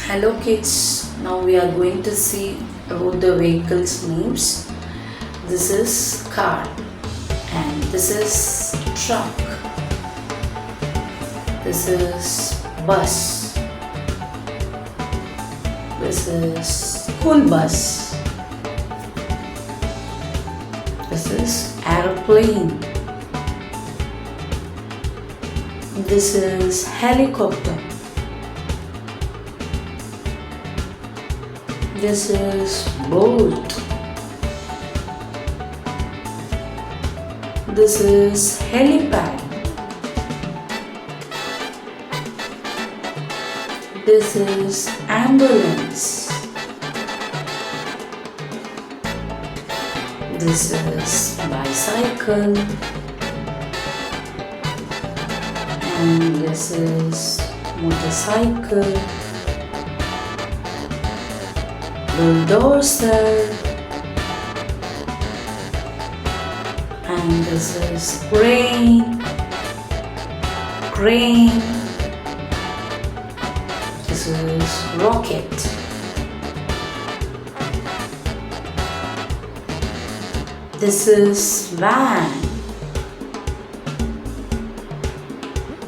Hello kids, now we are going to see about the vehicles names. This is car and this is truck. This is bus. This is school bus. This is aeroplane. This is helicopter. This is boat. This is helipad. This is ambulance. This is bicycle. And this is motorcycle. Bulldozer, and this is crane. This is rocket. This is van.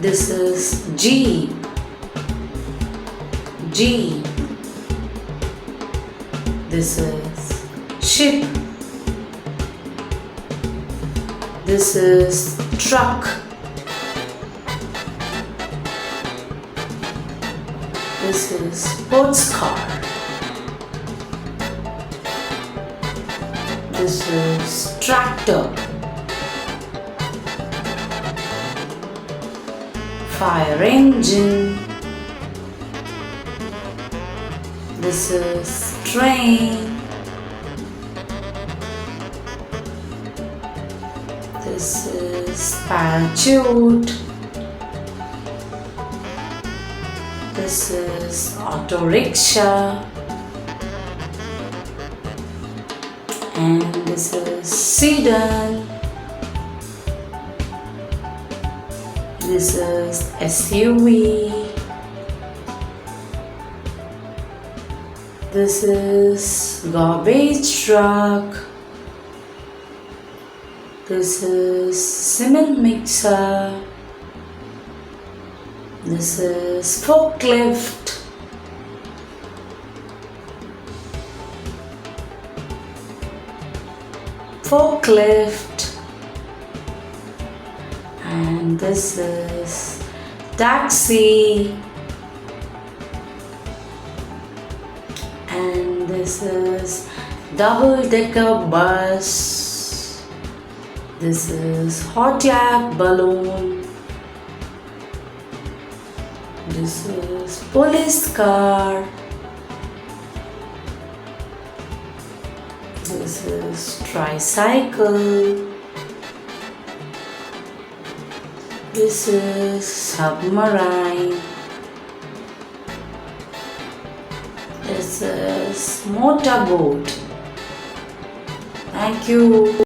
This is jeep. This is ship. This is truck. This is sports car. This is tractor. Fire engine. This is train. This is parachute. This is auto rickshaw. And this is sedan. This is SUV. This is garbage truck. This is cement mixer. This is forklift. And this is taxi. And this is double-decker bus. This is hot air balloon. This is police car. This is tricycle. This is submarine. This is motorboat. Thank you.